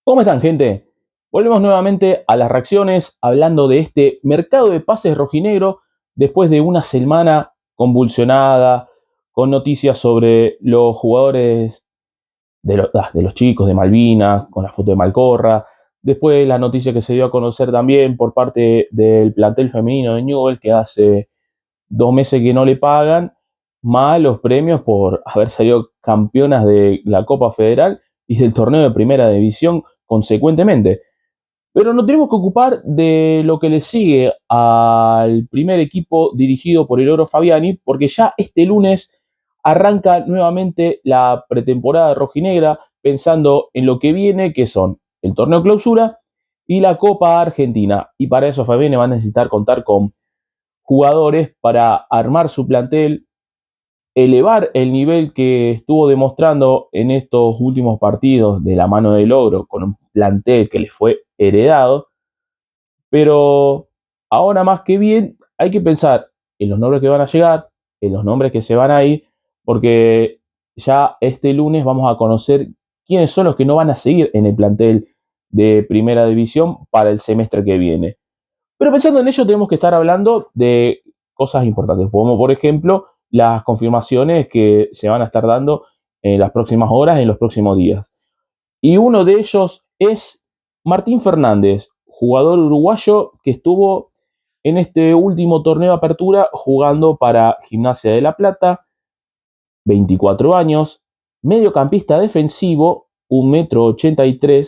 ¿Cómo están, gente? Volvemos nuevamente a las reacciones hablando de este mercado de pases rojinegro después de una semana convulsionada con noticias sobre los jugadores de los chicos de Malvinas, con la foto de Malcorra. Después la noticia que se dio a conocer también por parte del plantel femenino de Newell, que hace 2 meses que no le pagan, más los premios por haber salido campeonas de la Copa Federal y del torneo de primera división consecuentemente. Pero nos tenemos que ocupar de lo que le sigue al primer equipo dirigido por el Oro Fabiani, porque ya este lunes arranca nuevamente la pretemporada rojinegra, pensando en lo que viene, que son el torneo clausura y la Copa Argentina. Y para eso Fabiani va a necesitar contar con jugadores para armar su plantel, elevar el nivel que estuvo demostrando en estos últimos partidos de la mano del Ogro, con un plantel que les fue heredado. Pero ahora más que bien hay que pensar en los nombres que van a llegar, en los nombres que se van a ir, porque ya este lunes vamos a conocer quiénes son los que no van a seguir en el plantel de primera división para el semestre que viene. Pero pensando en ello, tenemos que estar hablando de cosas importantes, como por ejemplo las confirmaciones que se van a estar dando en las próximas horas, en los próximos días. Y uno de ellos es Martín Fernández, jugador uruguayo que estuvo en este último torneo de apertura jugando para Gimnasia de La Plata, 24 años, mediocampista defensivo, 1,83 m,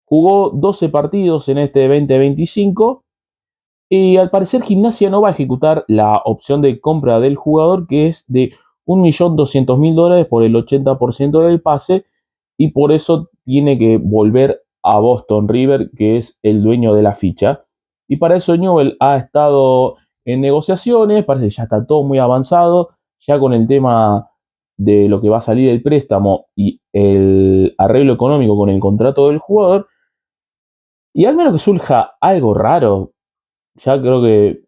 jugó 12 partidos en este 2025. Y al parecer Gimnasia no va a ejecutar la opción de compra del jugador, que es de $1.200.000 por el 80% del pase, y por eso tiene que volver a Boston River, que es el dueño de la ficha. Y para eso Newell ha estado en negociaciones, parece que ya está todo muy avanzado, ya con el tema de lo que va a salir el préstamo y el arreglo económico con el contrato del jugador. Y al menos que surja algo raro, ya creo que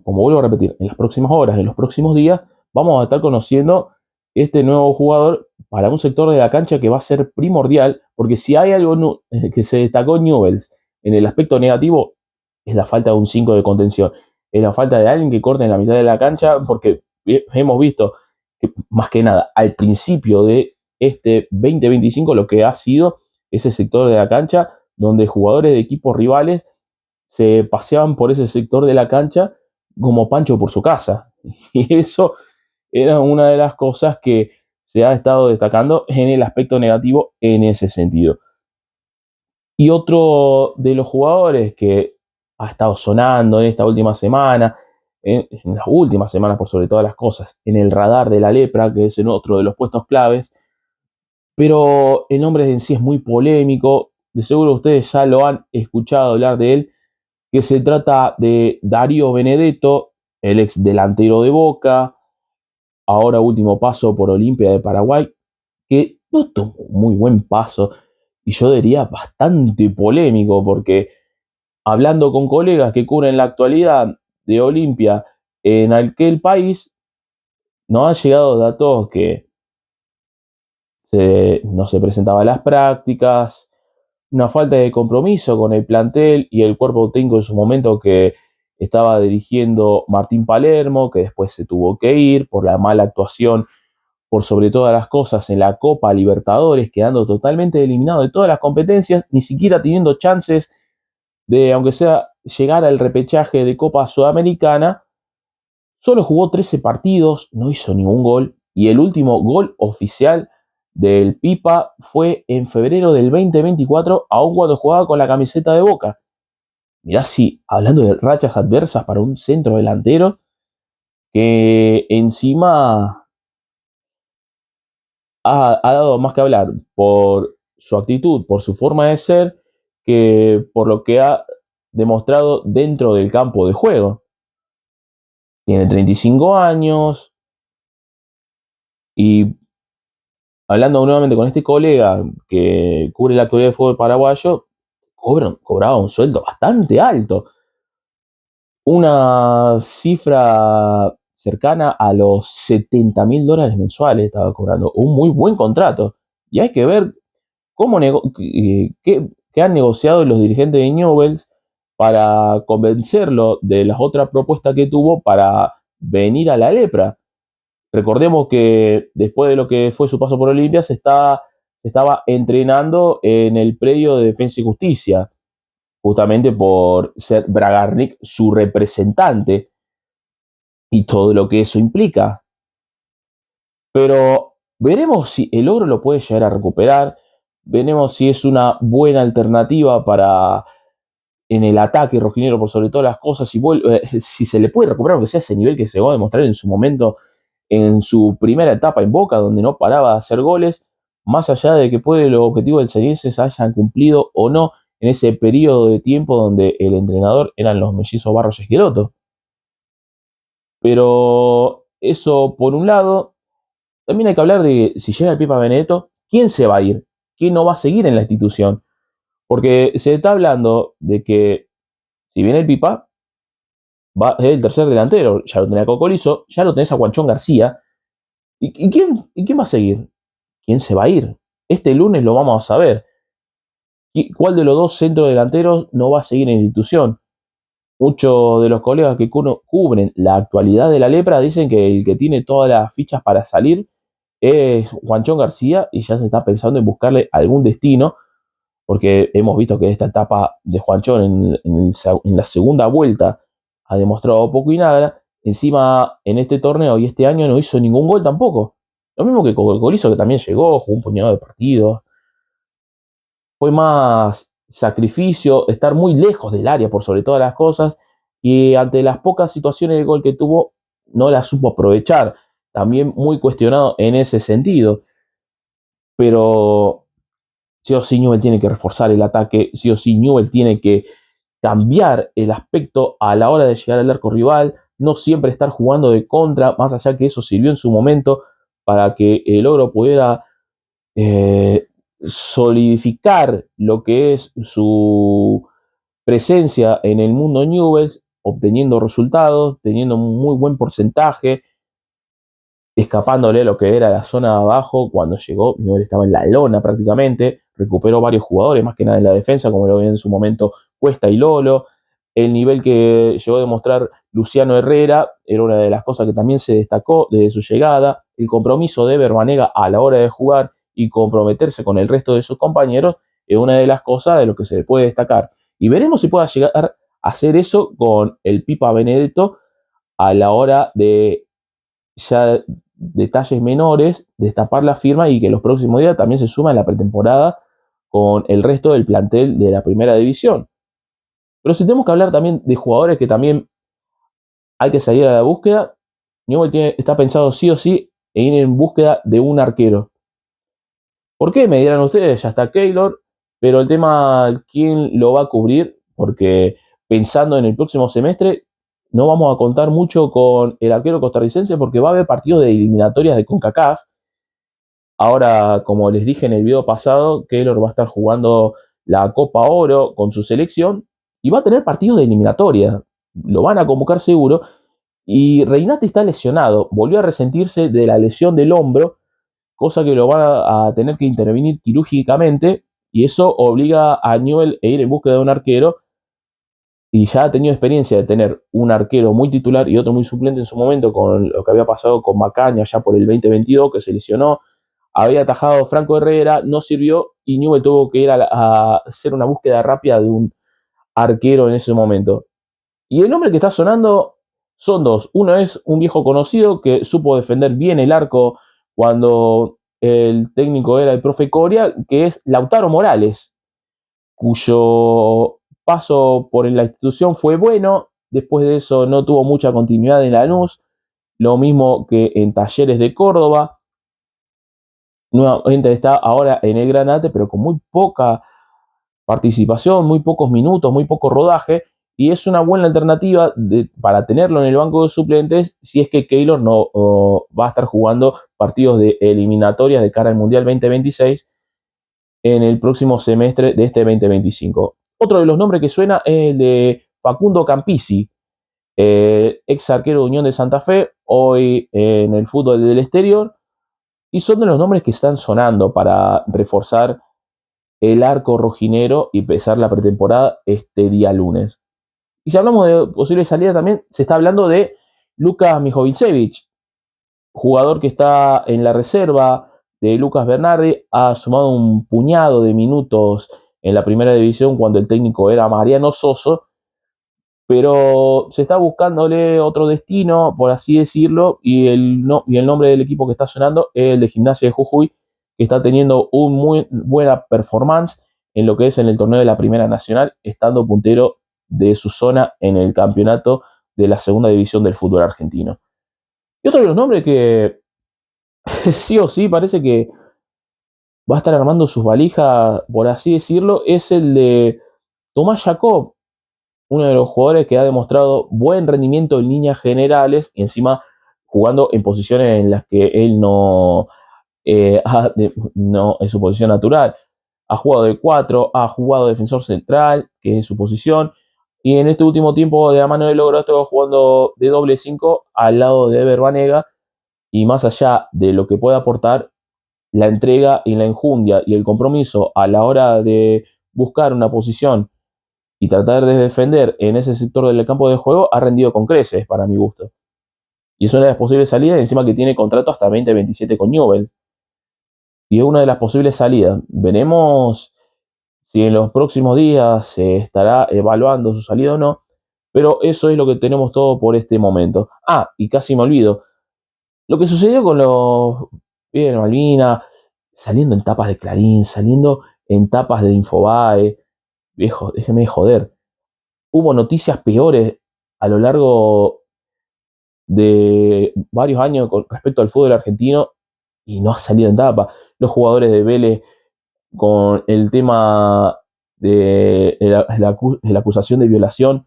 como vuelvo a repetir, en las próximas horas, en los próximos días, vamos a estar conociendo este nuevo jugador para un sector de la cancha que va a ser primordial, porque si hay algo que se destacó en Newells en el aspecto negativo, es la falta de un 5 de contención, es la falta de alguien que corte en la mitad de la cancha, porque hemos visto que más que nada al principio de este 2025 lo que ha sido ese sector de la cancha donde jugadores de equipos rivales se paseaban por ese sector de la cancha como Pancho por su casa. Y eso era una de las cosas que se ha estado destacando en el aspecto negativo en ese sentido. Y otro de los jugadores que ha estado sonando en esta última semana, en las últimas semanas por sobre todas las cosas, en el radar de la lepra, que es en otro de los puestos claves, pero el nombre en sí es muy polémico, de seguro ustedes ya lo han escuchado hablar de él, que se trata de Darío Benedetto, el ex delantero de Boca, ahora último paso por Olimpia de Paraguay, que no tomó un muy buen paso y yo diría bastante polémico, porque hablando con colegas que cubren la actualidad de Olimpia en aquel país, nos han llegado datos que no se presentaba a las prácticas, una falta de compromiso con el plantel y el cuerpo técnico en su momento que estaba dirigiendo Martín Palermo, que después se tuvo que ir por la mala actuación, por sobre todas las cosas, en la Copa Libertadores, quedando totalmente eliminado de todas las competencias, ni siquiera teniendo chances de, aunque sea, llegar al repechaje de Copa Sudamericana. Solo jugó 13 partidos, no hizo ningún gol, y el último gol oficial del Pipa fue en febrero del 2024, aún cuando jugaba con la camiseta de Boca. Mirá, si hablando de rachas adversas para un centro delantero, que encima ha dado más que hablar por su actitud, por su forma de ser, que por lo que ha demostrado dentro del campo de juego. Tiene 35 años y, hablando nuevamente con este colega que cubre la actualidad del fútbol paraguayo, cobraba un sueldo bastante alto. Una cifra cercana a los $70.000 mensuales estaba cobrando. Un muy buen contrato. Y hay que ver ¿Qué han negociado los dirigentes de Newell's para convencerlo de las otras propuestas que tuvo para venir a la Lepra? Recordemos que después de lo que fue su paso por Olimpia, se estaba entrenando en el predio de Defensa y Justicia, justamente por ser Bragarnik su representante y todo lo que eso implica. Pero veremos si el Ogro lo puede llegar a recuperar, veremos si es una buena alternativa para en el ataque rojinegro por sobre todas las cosas, si se le puede recuperar, aunque sea ese nivel que se va a demostrar en su momento, en su primera etapa en Boca, donde no paraba de hacer goles, más allá de que puede los objetivos del Ceniense se hayan cumplido o no en ese periodo de tiempo donde el entrenador eran los mellizos Barros y Esqueloto. Pero eso por un lado, también hay que hablar de si llega el Pipa Benedetto, ¿quién se va a ir? ¿Quién no va a seguir en la institución? Porque se está hablando de que si viene el Pipa, es el tercer delantero, ya lo tenía Cocolizo, ya lo tenés a Juanchón García. ¿Y quién va a seguir? ¿Quién se va a ir? Este lunes lo vamos a saber. ¿Cuál de los dos centros delanteros no va a seguir en la institución? Muchos de los colegas que cubren la actualidad de la Lepra dicen que el que tiene todas las fichas para salir es Juanchón García y ya se está pensando en buscarle algún destino, porque hemos visto que esta etapa de Juanchón en la segunda vuelta ha demostrado poco y nada. Encima, en este torneo y este año no hizo ningún gol tampoco. Lo mismo que Cocolizo, que también llegó, jugó un puñado de partidos. Fue más sacrificio, estar muy lejos del área por sobre todas las cosas, y ante las pocas situaciones de gol que tuvo, no las supo aprovechar. También muy cuestionado en ese sentido. Pero sí o sí Newell tiene que reforzar el ataque, sí o sí Newell tiene que cambiar el aspecto a la hora de llegar al arco rival, no siempre estar jugando de contra, más allá que eso sirvió en su momento para que el Ogro pudiera solidificar lo que es su presencia en el mundo Newell's, obteniendo resultados, teniendo un muy buen porcentaje, escapándole a lo que era la zona de abajo. Cuando llegó, Newell estaba en la lona prácticamente, recuperó varios jugadores, más que nada en la defensa, como lo veía en su momento Cuesta y Lolo. El nivel que llegó a demostrar Luciano Herrera era una de las cosas que también se destacó desde su llegada. El compromiso de Verbanega a la hora de jugar y comprometerse con el resto de sus compañeros es una de las cosas de lo que se le puede destacar. Y veremos si pueda llegar a hacer eso con el Pipa Benedetto a la hora de ya detalles menores, destapar la firma y que los próximos días también se suma en la pretemporada con el resto del plantel de la primera división. Pero si tenemos que hablar también de jugadores que también hay que salir a la búsqueda, Newell está pensado sí o sí en ir en búsqueda de un arquero. ¿Por qué? Me dirán ustedes, ya está Keylor, pero el tema, ¿quién lo va a cubrir? Porque pensando en el próximo semestre, no vamos a contar mucho con el arquero costarricense porque va a haber partidos de eliminatorias de CONCACAF. Ahora, como les dije en el video pasado, Keylor va a estar jugando la Copa Oro con su selección y va a tener partidos de eliminatoria. Lo van a convocar seguro. Y Reinati está lesionado, volvió a resentirse de la lesión del hombro, cosa que lo van a tener que intervenir quirúrgicamente, y eso obliga a Newell a ir en búsqueda de un arquero, y ya ha tenido experiencia de tener un arquero muy titular y otro muy suplente en su momento, con lo que había pasado con Macaña ya por el 2022, que se lesionó. Había atajado Franco Herrera, no sirvió, y Newell tuvo que ir a hacer una búsqueda rápida de un arquero en ese momento. Y el nombre que está sonando son dos. Uno es un viejo conocido que supo defender bien el arco cuando el técnico era el profe Coria, que es Lautaro Morales, cuyo paso por la institución fue bueno. Después de eso no tuvo mucha continuidad en Lanús, lo mismo que en Talleres de Córdoba. Nuevamente está ahora en el Granate, pero con muy poca participación, muy pocos minutos, muy poco rodaje, y es una buena alternativa para tenerlo en el banco de suplentes si es que Keylor no va a estar jugando partidos de eliminatorias de cara al Mundial 2026 en el próximo semestre de este 2025. Otro de los nombres que suena es el de Facundo Campisi, ex arquero de Unión de Santa Fe, hoy en el fútbol del exterior, y son de los nombres que están sonando para reforzar el arco rojinegro y empezar la pretemporada este día lunes. Y si hablamos de posible salida también, se está hablando de Luka Mijovicevic, jugador que está en la reserva de Lucas Bernardi, ha sumado un puñado de minutos en la primera división cuando el técnico era Mariano Soso, pero se está buscándole otro destino, por así decirlo, y el nombre del equipo que está sonando es el de Gimnasia de Jujuy, que está teniendo una muy buena performance en lo que es en el torneo de la Primera Nacional, estando puntero de su zona en el campeonato de la segunda división del fútbol argentino. Y otro de los nombres que sí o sí parece que va a estar armando sus valijas, por así decirlo, es el de Tomás Jacob, uno de los jugadores que ha demostrado buen rendimiento en líneas generales y encima jugando en posiciones en las que él no es su posición natural. Ha jugado de 4, ha jugado defensor central, que es su posición, y en este último tiempo de la mano de logro ha estado jugando de doble 5 al lado de Ever Banega, y más allá de lo que puede aportar, la entrega y la enjundia y el compromiso a la hora de buscar una posición y tratar de defender en ese sector del campo de juego ha rendido con creces, para mi gusto. Y es una de las posibles salidas, encima que tiene contrato hasta 2027 con Newell. Y es una de las posibles salidas. Veremos si en los próximos días se estará evaluando su salida o no, pero eso es lo que tenemos todo por este momento. Ah, y casi me olvido, lo que sucedió con los pibes de Malvina, saliendo en tapas de Clarín, saliendo en tapas de Infobae, viejo, déjeme de joder. Hubo noticias peores a lo largo de varios años con respecto al fútbol argentino y no ha salido en tapa. Los jugadores de Vélez con el tema de la acusación de violación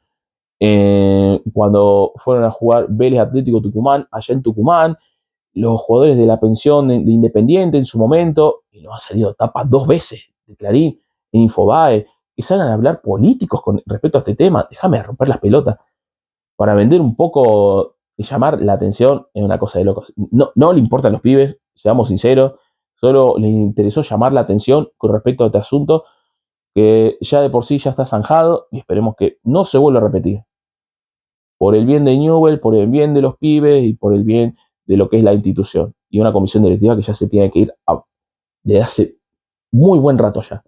cuando fueron a jugar Vélez Atlético Tucumán, allá en Tucumán, los jugadores de la pensión de Independiente en su momento, y no ha salido tapa 2 veces de Clarín, en Infobae, que salgan a hablar políticos con respecto a este tema. Déjame romper las pelotas. Para vender un poco y llamar la atención es una cosa de locos. No, no le importan los pibes, seamos sinceros, solo le interesó llamar la atención con respecto a este asunto que ya de por sí ya está zanjado y esperemos que no se vuelva a repetir. Por el bien de Newell, por el bien de los pibes y por el bien de lo que es la institución. Y una comisión directiva que ya se tiene que ir desde hace muy buen rato ya.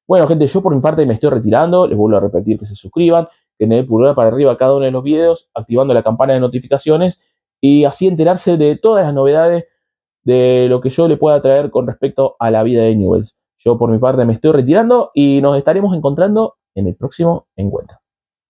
Bueno, gente, yo por mi parte me estoy retirando. Les vuelvo a repetir que se suscriban, que den el pulgar para arriba a cada uno de los videos, activando la campana de notificaciones y así enterarse de todas las novedades de lo que yo le pueda traer con respecto a la vida de Newells. Yo por mi parte me estoy retirando y nos estaremos encontrando en el próximo encuentro.